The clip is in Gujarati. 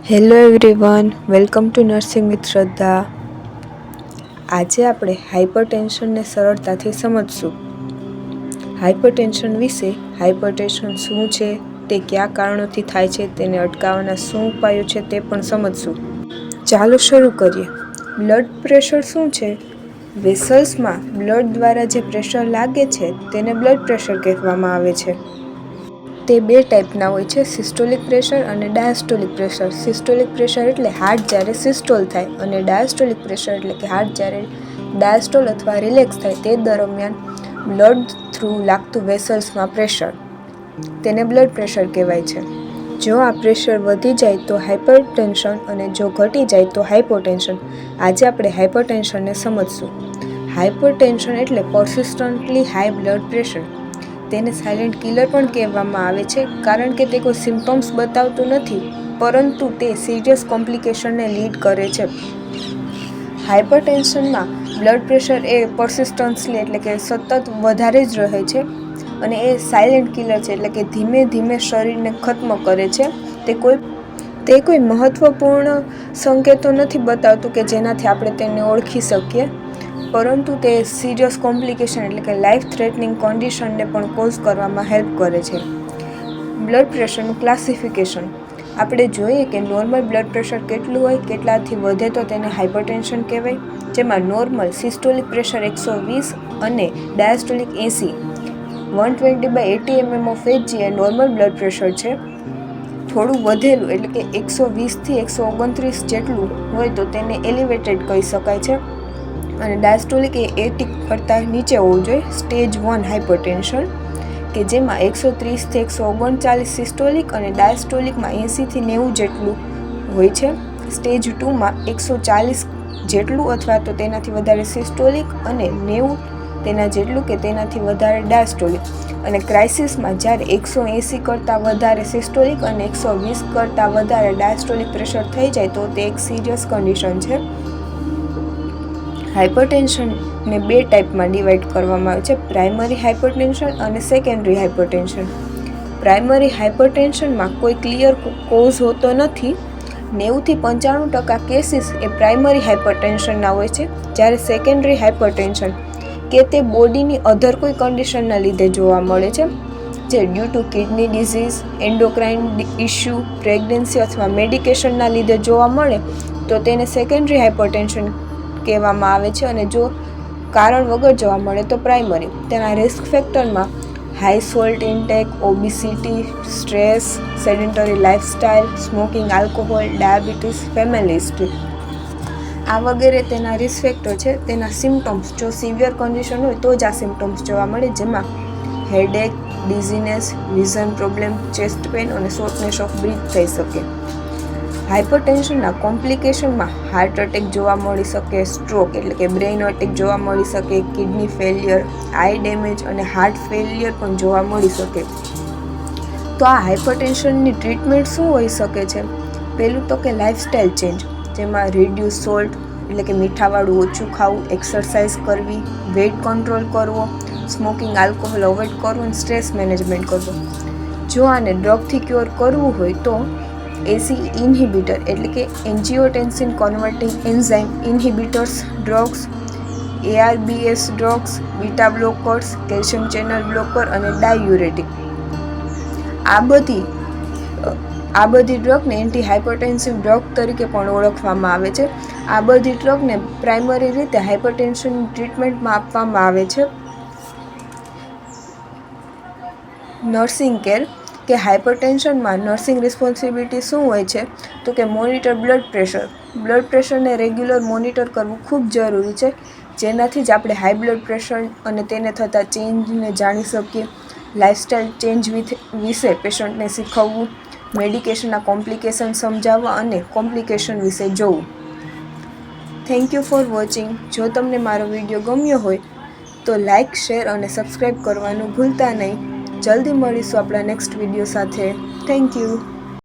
Hello everyone, welcome to nursing with શ્રદ્ધા. આજે આપણે હાઇપરટેન્શનને સરળતાથી સમજશું. હાઇપરટેન્શન વિશે, હાઇપરટેન્શન શું છે, તે કયા કારણોથી થાય છે, તેને અટકાવવાના શું ઉપાયો છે તે પણ સમજશું. ચાલો શરૂ કરીએ. બ્લડ પ્રેશર શું છે? વેસલ્સમાં બ્લડ દ્વારા જે પ્રેશર લાગે છે તેને બ્લડ પ્રેશર કહેવામાં આવે છે. તે બે ટાઈપના હોય છે, સિસ્ટોલિક પ્રેશર અને ડાયસ્ટોલિક પ્રેશર. સિસ્ટોલિક પ્રેશર એટલે હાર્ટ જ્યારે સિસ્ટોલ થાય અને ડાયસ્ટોલિક પ્રેશર એટલે કે હાર્ટ જ્યારે ડાયસ્ટોલ અથવા રિલેક્સ થાય તે દરમિયાન બ્લડ થ્રુ લાગતું વેસલ્સમાં પ્રેશર, તેને બ્લડ પ્રેશર કહેવાય છે. જો આ પ્રેશર વધી જાય તો હાઇપરટેન્શન અને જો ઘટી જાય તો હાઇપોટેન્શન. આજે આપણે હાઇપરટેન્શનને સમજશું. હાઇપરટેન્શન એટલે પર્સિસ્ટન્ટલી હાઈ બ્લડ પ્રેશર. તેને સાયલેન્ટ કિલર પણ કહેવામાં આવે છે કારણ કે તે કોઈ સિમ્પટમ્સ બતાવતું નથી, પરંતુ તે સિરિયસ કોમ્પ્લિકેશનને લીડ કરે છે. હાઇપરટેન્શનમાં બ્લડ પ્રેશર એ પર્સિસ્ટન્સલી એટલે કે સતત વધારે જ રહે છે અને એ સાયલેન્ટ કિલર છે એટલે કે ધીમે ધીમે શરીરને ખત્મ કરે છે. તે કોઈ મહત્વપૂર્ણ સંકેતો નથી બતાવતું કે જેનાથી આપણે તેને ઓળખી શકીએ, પરંતુ તે સિરિયસ કોમ્પ્લિકેશન એટલે કે લાઈફ થ્રેટનિંગ કન્ડિશનને પણ કોઝ કરવામાં હેલ્પ કરે છે. બ્લડ પ્રેશરનું ક્લાસિફિકેશન. આપણે જોઈએ કે નોર્મલ બ્લડ પ્રેશર કેટલું હોય, કેટલાથી વધે તો તેને હાઇપરટેન્શન કહેવાય, જેમાં નોર્મલ સિસ્ટોલિક પ્રેશર 120 અને diastolic 80. 120/80 mm of Hg A normal blood pressure છે. થોડું વધેલું એટલે કે 120થી 129 જેટલું હોય તો તેને એલિવેટેડ કહી શકાય છે અને ડાયસ્ટોલિક એ 80 કરતાં નીચે હોવું જોઈએ. સ્ટેજ 1 હાઇપરટેન્શન કે જેમાં 130થી 139 સિસ્ટોલિક અને ડાયસ્ટોલિકમાં 80થી 90 જેટલું હોય છે. સ્ટેજ 2માં 140 જેટલું અથવા તો તેનાથી વધારે સિસ્ટોલિક અને 90 તેના જેટલું કે તેનાથી વધારે ડાયસ્ટોલિક. અને ક્રાઇસિસમાં જ્યારે 180 કરતાં વધારે સિસ્ટોલિક અને 120 કરતાં વધારે ડાયસ્ટોલિક પ્રેશર થઈ જાય તો તે એક સિરિયસ કન્ડિશન છે. હાઇપરટેન્શનને બે ટાઈપમાં ડિવાઈડ કરવામાં આવે છે, પ્રાઇમરી હાઇપરટેન્શન અને સેકન્ડરી હાઇપરટેન્શન. પ્રાઇમરી હાઇપરટેન્શનમાં કોઈ ક્લિયર કોઝ હોતો નથી. 90થી 95% કેસીસ એ પ્રાઇમરી હાઇપરટેન્શનના હોય છે, જ્યારે સેકન્ડરી હાઇપરટેન્શન કે તે બોડીની અધર કોઈ કન્ડિશનના લીધે જોવા મળે છે, જે due to kidney disease, endocrine issue, pregnancy અથવા મેડિકેશનના લીધે જોવા મળે તો તેને સેકન્ડરી હાઇપરટેન્શન કહેવામાં આવે છે. અને જો કારણ વગર જોવા મળે તો પ્રાઇમરી. તેના રિસ્ક ફેક્ટરમાં high salt intake, obesity, stress, sedentary lifestyle, smoking alcohol, diabetes, family history આ વગેરે તેના રિસ્ક ફેક્ટર છે. તેના સિમ્ટમ્સ, જો સિવિયર કન્ડિશન હોય તો જ આ સિમ્ટમ્સ જોવા મળે, જેમાં headache, dizziness, vision problem, chest pain અને શોર્ટનેસ ઓફ બ્રીથ થઈ શકે. હાઇપરટેન્શનના કોમ્પ્લિકેશનમાં હાર્ટ અટેક જોવા મળી શકે, સ્ટ્રોક એટલે કે બ્રેઇન અટેક જોવા મળી શકે, કિડની ફેલિયર, આઈ ડેમેજ અને હાર્ટ ફેલિયર પણ જોવા મળી શકે. તો આ હાઇપરટેન્શનની ટ્રીટમેન્ટ શું હોઈ શકે છે? પહેલું તો કે લાઇફસ્ટાઇલ ચેન્જ, જેમાં રિડ્યુસ સોલ્ટ એટલે કે મીઠાવાળું ઓછું ખાવું, એક્સરસાઇઝ કરવી, વેઇટ કંટ્રોલ કરવો, સ્મોકિંગ આલ્કોહોલ અવોઇડ કરવું અને સ્ટ્રેસ મેનેજમેન્ટ કરવું. જો આને ડ્રગથી ક્યોર કરવું હોય તો એસી ઇન્હિબિટર એટલે કે angiotensin converting enzyme inhibitors drugs, ARBs drugs, beta blockers, calcium channel blocker અને ડાયુરેટિક. આ બધી ડ્રગને એન્ટી હાઇપરટેન્સિવ ડ્રગ તરીકે પણ ઓળખવામાં આવે છે. આ બધી ડ્રગને પ્રાઇમરી રીતે હાઇપરટેન્શનની ટ્રીટમેન્ટમાં આપવામાં આવે છે. નર્સિંગ કેર કે હાઇપરટેન્શનમાં નર્સિંગ રિસ્પોન્સિબિલિટી શું હોય છે? તો કે મોનિટર બ્લડ પ્રેશર. બ્લડ પ્રેશરને રેગ્યુલર મોનિટર કરવું ખૂબ જરૂરી છે, જેનાથી જ આપણે હાઈ બ્લડ પ્રેશર અને તેને થતા ચેન્જને જાણી શકીએ. લાઇફસ્ટાઇલ ચેન્જ વિશે પેશન્ટને શીખવવું, મેડિકેશનના કોમ્પ્લિકેશન સમજાવવા અને કોમ્પ્લિકેશન વિશે જોવું. Thank you for watching. જો તમને મારો વિડીયો ગમ્યો હોય તો લાઇક, શેર અને સબસ્ક્રાઈબ કરવાનું ભૂલતા નહીં. જલ્દી મળીશું આપણા નેક્સ્ટ વિડીયો સાથે. Thank you.